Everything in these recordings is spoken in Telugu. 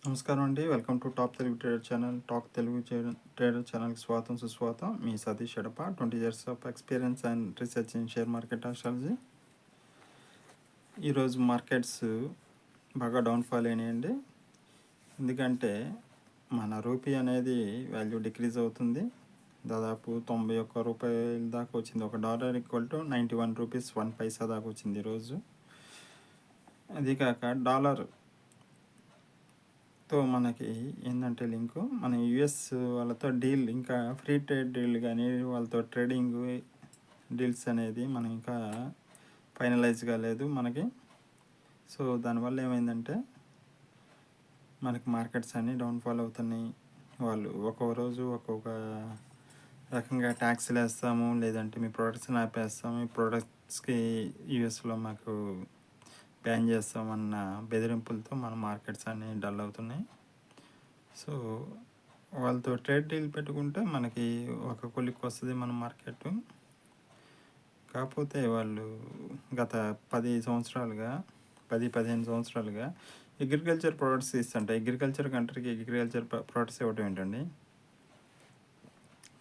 నమస్కారం అండి. Welcome to top Telugu trader channel. Trader ఛానల్కి స్వాగతం సుస్వాగతం. మీ Satish Edapa. 20 years of experience and research in share market astrology. ఈరోజు మార్కెట్స్ బాగా డౌన్ఫాల్ అయినాయండి. ఎందుకంటే మన రూపీ అనేది వాల్యూ డిక్రీజ్ అవుతుంది. దాదాపు 91 రూపాయల దాకా వచ్చింది. $1 = 91 రూపీస్ 1 పైసా దాకా వచ్చింది ఈరోజు. అది కాక డాలర్ తో మనకి ఏంటంటే లింకు మన యుఎస్ వాళ్ళతో డీల్, ఇంకా ఫ్రీ ట్రేడ్ డీల్ కానీ వాళ్ళతో ట్రేడింగ్ డీల్స్ అనేది మనం ఇంకా ఫైనలైజ్ కాలేదు మనకి. సో దానివల్ల ఏమైందంటే మనకి మార్కెట్స్ అన్నీ డౌన్ఫాల్ అవుతున్నాయి. వాళ్ళు ఒక్కొక్క రోజు ఒక్కొక్క రకంగా ట్యాక్స్లు వేస్తాము, లేదంటే మీ ప్రోడక్ట్స్ని ఆపేస్తాము, మీ ప్రోడక్ట్స్కి యుఎస్లో మాకు బ్యాన్ చేస్తామన్న బెదిరింపులతో మన మార్కెట్స్ అన్నీ డల్ అవుతున్నాయి. సో వాళ్ళతో ట్రేడ్ డీల్ పెట్టుకుంటే మనకి ఒక కొలిక్కి వస్తుంది మన మార్కెట్. కాకపోతే వాళ్ళు గత 15 సంవత్సరాలుగా అగ్రికల్చర్ ప్రోడక్ట్స్ ఇస్తుంటాయి. అగ్రికల్చర్ కంట్రీకి అగ్రికల్చర్ ప్రోడక్ట్స్ ఇవ్వటం ఏంటండి?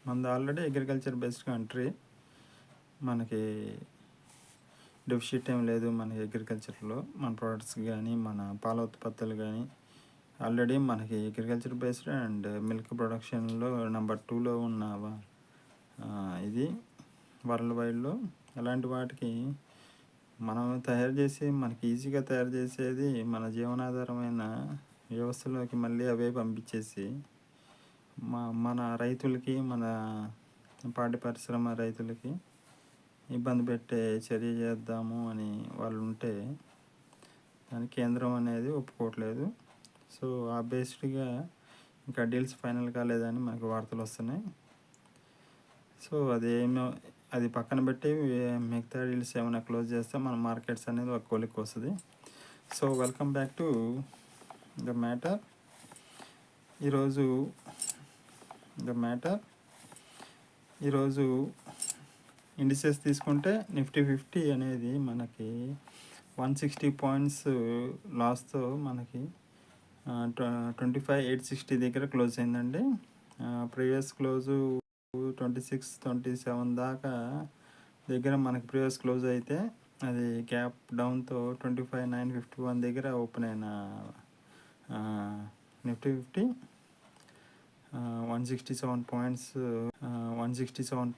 మనది ఆల్రెడీ అగ్రికల్చర్ బేస్డ్ కంట్రీ. మనకి డెఫిషిట్ ఏం లేదు మనకి అగ్రికల్చర్లో. మన ప్రోడక్ట్స్ కానీ మన పాల ఉత్పత్తులు కానీ ఆల్రెడీ మనకి అగ్రికల్చర్ బేస్డ్ అండ్ మిల్క్ ప్రొడక్షన్లో నెంబర్ 2లో ఉన్న ఇది వరల్డ్ వైడ్లో. అలాంటి వాటికి మనం తయారు చేసి మనకి ఈజీగా తయారు చేసేది మన జీవనాధారమైన వ్యవస్థలోకి మళ్ళీ అవే పంపించేసి మన రైతులకి, మన పాడి పరిశ్రమ రైతులకి ఇబ్బంది పెట్టే చర్య చేద్దాము అని వాళ్ళు ఉంటే దాని కేంద్రం అనేది ఒప్పుకోవట్లేదు. సో ఆ బేస్డ్గా ఇంకా డీల్స్ ఫైనల్ కాలేదని మనకు వార్తలు వస్తున్నాయి. సో అది పక్కన పెట్టి మిగతా డీల్స్ ఏమైనా క్లోజ్ చేస్తే మన మార్కెట్స్ అనేది ఒక కొలిక్కి వస్తుంది. So welcome back to the matter. ఈరోజు ఇండిసెస్ తీసుకుంటే నిఫ్టీ 50 అనేది మనకి 160 పాయింట్స్ లాస్తో మనకి 25,860 దగ్గర క్లోజ్ అయిందండి. ప్రీవియస్ క్లోజు 26-27 దాకా దగ్గర మనకి ప్రీవియస్ క్లోజ్ అయితే అది గ్యాప్ డౌన్తో 25,951 దగ్గర ఓపెన్ అయిన నిఫ్టీ 50 167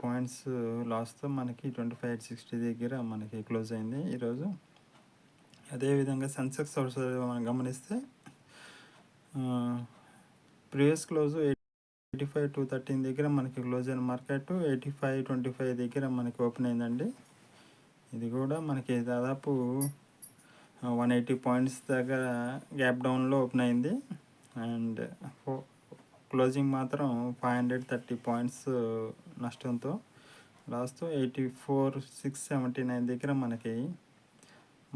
పాయింట్స్ లాస్తో మనకి 25,860 దగ్గర మనకి క్లోజ్ అయింది ఈరోజు. అదేవిధంగా సెన్సెక్స్ మనం గమనిస్తే ప్రీవియస్ క్లోజ్ 85,213 దగ్గర మనకి క్లోజ్ అయిన మార్కెట్ 85,25 దగ్గర మనకి ఓపెన్ అయిందండి. ఇది కూడా మనకి దాదాపు 180 పాయింట్స్ దగ్గర గ్యాప్ డౌన్లో ఓపెన్ అయింది. అండ్ క్లోజింగ్ మాత్రం 530 పాయింట్స్ నష్టంతో లాస్ట్ 84,679 దగ్గర మనకి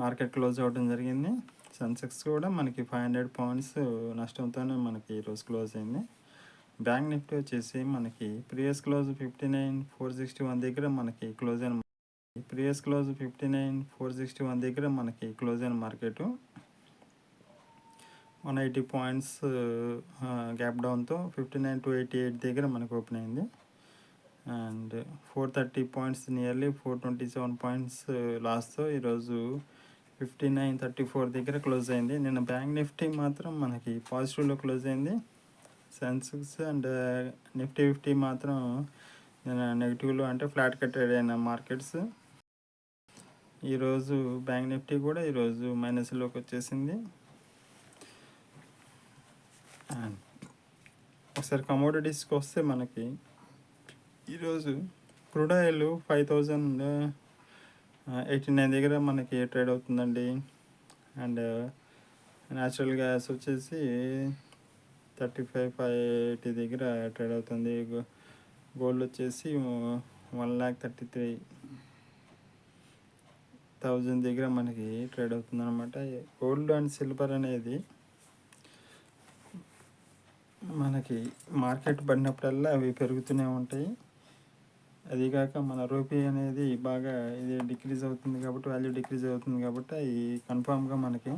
మార్కెట్ క్లోజ్ అవ్వడం జరిగింది. సెన్సెక్స్ కూడా మనకి 500 పాయింట్స్ నష్టంతోనే మనకి ఈరోజు క్లోజ్ అయింది. బ్యాంక్ నిఫ్టీ వచ్చేసి మనకి ప్రీవియస్ క్లోజ్ 59,461 దగ్గర మనకి క్లోజ్ అయిన 59,461 దగ్గర మనకి క్లోజ్ అయిన మార్కెట్ 180 పాయింట్స్ గ్యాప్ డౌన్తో 59,288 దగ్గర మనకు ఓపెన్ అయింది. అండ్ 430 పాయింట్స్ నియర్లీ 427 పాయింట్స్ లాస్తో ఈరోజు 59,34 దగ్గర క్లోజ్ అయింది. నిన్న బ్యాంక్ నిఫ్టీ మాత్రం మనకి పాజిటివ్లో క్లోజ్ అయింది. సెన్సెక్స్ అండ్ నిఫ్టీ 50 మాత్రం నెగిటివ్లో, అంటే ఫ్లాట్ కట్టెడ్ అయిన మార్కెట్స్. ఈరోజు బ్యాంక్ నిఫ్టీ కూడా ఈరోజు మైనస్లోకి వచ్చేసింది. ఒకసారి కమోడిటీస్కి వస్తే మనకి ఈరోజు క్రూడ్ ఆయిల్ 5,089 దగ్గర మనకి ట్రేడ్ అవుతుందండి. అండ్ న్యాచురల్ గ్యాస్ వచ్చేసి 35,580 దగ్గర ట్రేడ్ అవుతుంది. గోల్డ్ వచ్చేసి 1,33,000 దగ్గర మనకి ట్రేడ్ అవుతుంది అనమాట. గోల్డ్ అండ్ సిల్వర్ అనేది మనకి మార్కెట్ పడినప్పుడల్లా అవి పెరుగుతూనే ఉంటాయి. అదిగాక మన రూపీ అనేది బాగా ఇది డిక్రీజ్ అవుతుంది కాబట్టి, వాల్యూ డిక్రీజ్ అవుతుంది కాబట్టి అవి కన్ఫామ్గా మనకి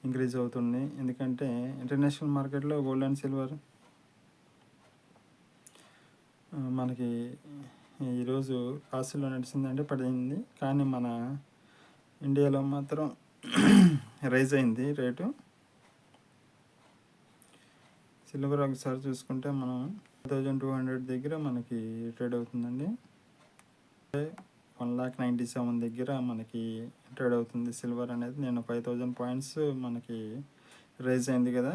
ఇంక్రీజ్ అవుతుంది. ఎందుకంటే ఇంటర్నేషనల్ మార్కెట్లో గోల్డ్ అండ్ సిల్వర్ మనకి ఈరోజు కాసులో నడిచిందంటే పడింది, కానీ మన ఇండియాలో మాత్రం రైజ్ అయింది రేటు. సిల్వర్ ఒకసారి చూసుకుంటే మనం 1200 దగ్గర మనకి ట్రేడ్ అవుతుందండి. 1,97,000 దగ్గర మనకి ట్రేడ్ అవుతుంది సిల్వర్ అనేది. నేను 5,000 పాయింట్స్ మనకి రైజ్ అయింది కదా,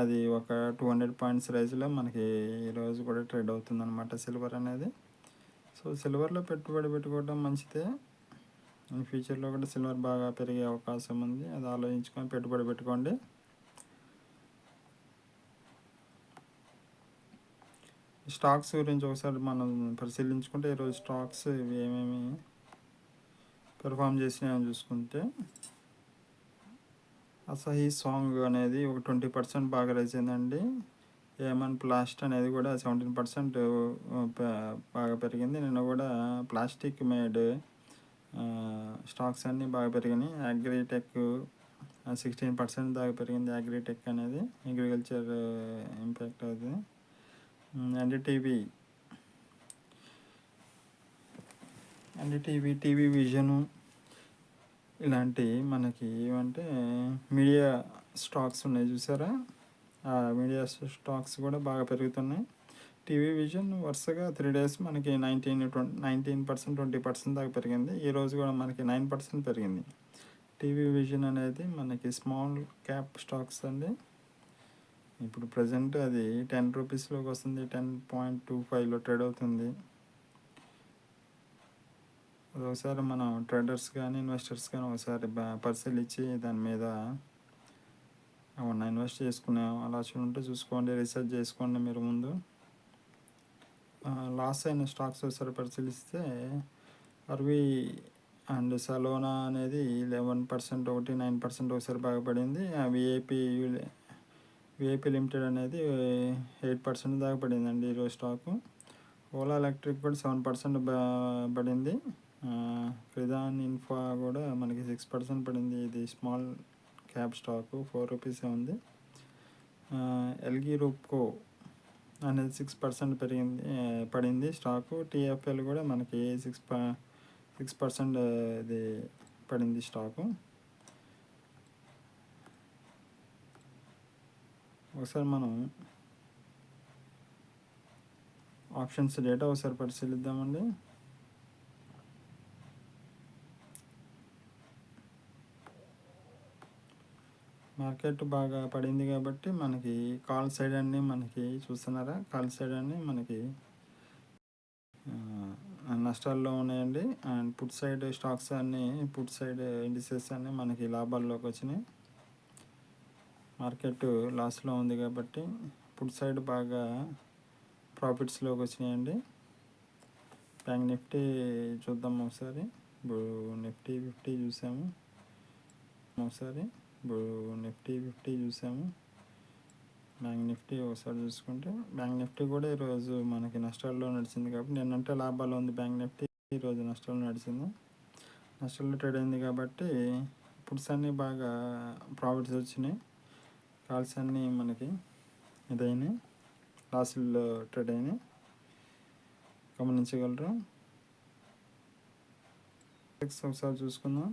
అది ఒక 200 పాయింట్స్ రైజ్లో మనకి ఈరోజు కూడా ట్రేడ్ అవుతుంది అనమాట సిల్వర్ అనేది. సో సిల్వర్లో పెట్టుబడి పెట్టుకోవడం మంచిదే. ఇన్ ఫ్యూచర్లో కూడా సిల్వర్ బాగా పెరిగే అవకాశం ఉంది, అది ఆలోచించుకొని పెట్టుబడి పెట్టుకోండి. స్టాక్స్ గురించి ఒకసారి మనం పరిశీలించుకుంటే ఈరోజు స్టాక్స్ ఇవి ఏమేమి పెర్ఫామ్ చేసినాయని చూసుకుంటే, అసహీ సాంగ్ అనేది ఒక 20% బాగా రైజ్ అయిందండి. ఏమన్ ప్లాస్ట్ అనేది కూడా 17% బాగా పెరిగింది. నిన్న కూడా ప్లాస్టిక్ మేడ్ స్టాక్స్ అన్నీ బాగా పెరిగినాయి. అగ్రిటెక్ 16% దాకా పెరిగింది. అగ్రిటెక్ అనేది అగ్రికల్చర్ ఇంపాక్ట్ అది. ఎన్డీటీవీ, టీవీ విజను ఇలాంటి మనకి ఏమంటే మీడియా స్టాక్స్ ఉన్నాయి చూసారా, ఆ మీడియా స్టాక్స్ కూడా బాగా పెరుగుతున్నాయి. టీవీ విజన్ వరుసగా 3 days మనకి 19%, 20% దాకా పెరిగింది. ఈరోజు కూడా మనకి 9% పెరిగింది. టీవీ విజన్ అనేది మనకి స్మాల్ క్యాప్ స్టాక్స్ అండి. ఇప్పుడు ప్రజెంట్ అది 10 రూపీస్లోకి వస్తుంది, 10.25లో ట్రేడ్ అవుతుంది. అది ఒకసారి మనం ట్రేడర్స్ కానీ ఇన్వెస్టర్స్ కానీ ఒకసారి పరిశీలించి దాని మీద ఏమన్నా ఇన్వెస్ట్ చేసుకునే ఆలోచన ఉంటే చూసుకోండి, రీసెర్చ్ చేసుకోండి మీరు ముందు. లాస్ అయిన స్టాక్స్ ఒకసారి పరిశీలిస్తే అర్వి అండ్ సలోనా అనేది 11%, ఒకటి 9% ఒకసారి బాగా పడింది. విఐపి లిమిటెడ్ అనేది 8% దాకా పడిందండి ఈరోజు స్టాకు. ఓలా ఎలక్ట్రిక్ కూడా 7% పడింది. క్రిదాన్ ఇన్ఫా కూడా మనకి 6% పడింది. ఇది స్మాల్ క్యాప్ స్టాకు, 4 రూపీసే ఉంది. ఎల్జీ రూప్కో అనేది 6% పడింది స్టాకు. టీఎఫ్ఎల్ కూడా మనకి 6% ఇది పడింది స్టాకు. ఒకసారి మనం ఆప్షన్స్ డేటా ఒకసారి పరిశీలిద్దామండి. మార్కెట్ బాగా పడింది కాబట్టి మనకి కాల్ సైడ్ అన్నీ మనకి చూస్తున్నారా, కాల్ సైడ్ అన్నీ మనకి నష్టాల్లో ఉన్నాయండి. అండ్ పుట్ సైడ్ స్టాక్స్ అన్నీ, పుట్ సైడ్ ఇండిసెస్ అన్నీ మనకి లాభాల్లోకి వచ్చినాయి. మార్కెట్ లాస్లో ఉంది కాబట్టి పుట్ సైడ్ బాగా ప్రాఫిట్స్లోకి వచ్చినాయండి. బ్యాంక్ నిఫ్టీ చూద్దాం ఒకసారి. ఇప్పుడు నిఫ్టీ 50 చూసాము ఒకసారి. బ్యాంక్ నిఫ్టీ ఒకసారి చూసుకుంటే, బ్యాంక్ నిఫ్టీ కూడా ఈరోజు మనకి నష్టాల్లో నడిచింది కాబట్టి, నిన్నంటే లాభాలు ఉంది బ్యాంక్ నిఫ్టీ, ఈరోజు నష్టాల్లో నడిచింది. నష్టాల్లో ట్రేడ్ అయింది కాబట్టి పుట్స్ అన్నీ బాగా ప్రాఫిట్స్ వచ్చినాయి. కాల్స్ అన్నీ మనకి ఇదైనాయి, లాసుల్లో ట్రేడ్ అయినాయి, గమనించగలరు. ఒకసారి చూసుకుందాం.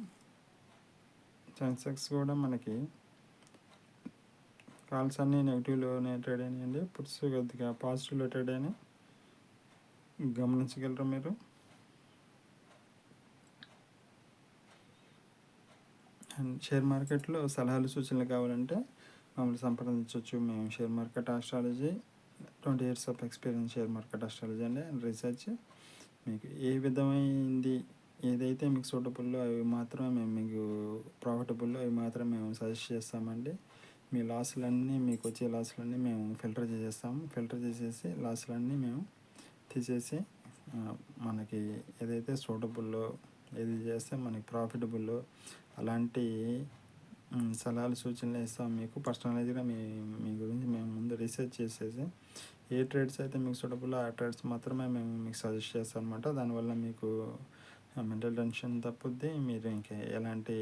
సెన్సెక్స్ కూడా మనకి కాల్స్ అన్నీ నెగిటివ్లోనే ట్రేడ్ అయినాయండి. పుట్స్ కొద్దిగా పాజిటివ్లో ట్రేడ్ అయినాయి, గమనించగలరు మీరు. అండ్ షేర్ మార్కెట్లో సలహాలు సూచనలు కావాలంటే మమ్మల్ని సంప్రదించవచ్చు. మేము share market astrology 20 years of experience share market astrology అండి. అండ్ రీసెర్చ్ మీకు ఏ విధమైంది ఏదైతే మీకు సూటబుల్లో అవి మాత్రమే మేము మీకు ప్రాఫిటబుల్లో అవి మాత్రమే మేము సజెస్ట్ చేస్తామండి. మీ లాసులన్నీ, మీకు వచ్చే లాసులన్నీ మేము ఫిల్టర్ చేసేస్తాము. ఫిల్టర్ చేసేసి లాసులన్నీ మేము తీసేసి మనకి ఏదైతే సూటబుల్లో, ఏది చేస్తే మనకి ప్రాఫిటబుల్లో అలాంటి సలహాలు సూచనలు ఇస్తాం మీకు. పర్సనలైజ్గా మీ గురించి మేము ముందు రీసెర్చ్ చేసేసి ఏ ట్రేడ్స్ అయితే మీకు సూటబుల్ ఆ ట్రేడ్స్ మాత్రమే మేము మీకు సజెస్ట్ చేస్తాం అనమాట. దానివల్ల మీకు మెంటల్ టెన్షన్ తప్పుద్ది, మీరు ఇంకా ఎలాంటి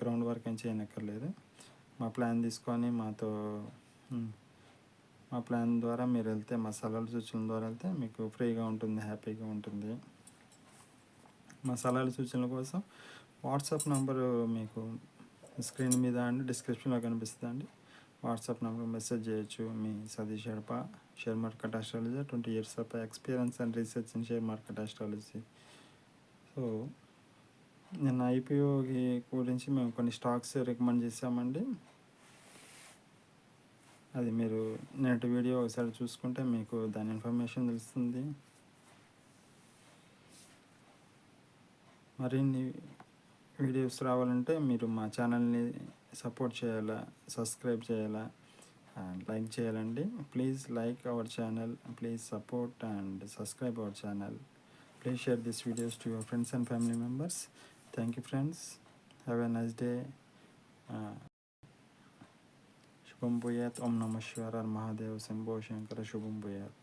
గ్రౌండ్ వర్క్ ఏం చేయనక్కర్లేదు. మా ప్లాన్ తీసుకొని ఉమ్, మా ప్లాన్ ద్వారా మీరు వెళ్తే, మా సలహాల సూచనల ద్వారా వెళ్తే మీకు ఫ్రీగా ఉంటుంది, హ్యాపీగా ఉంటుంది. మా సలహాల సూచనల కోసం వాట్సాప్ నంబరు మీకు స్క్రీన్ మీద అండ్ డిస్క్రిప్షన్లో కనిపిస్తుంది అండి. వాట్సాప్ నెంబర్ మెసేజ్ చేయొచ్చు. మీ Satish Edapa, share market astrology, 20 years of experience and research in share market astrology. So నిన్న ఐపీఓకి గురించి మేము కొన్ని స్టాక్స్ రికమెండ్ చేసామండి. అది మీరు నేటి వీడియో ఒకసారి చూసుకుంటే మీకు దాని ఇన్ఫర్మేషన్ తెలుస్తుంది. మరిన్ని వీడియోస్ రావాలంటే మీరు మా ఛానల్ని సపోర్ట్ చేయాలా, సబ్స్క్రైబ్ చేయాలా, లైక్ చేయాలండి. Please like our channel, please support and subscribe our channel. Please share these videos to your friends and family members. Thank you, friends. Have a nice day. Shubham Bhuyat. Om Namah Shivaya. Mahadev Sambho Shankara. Shubham Bhuyat.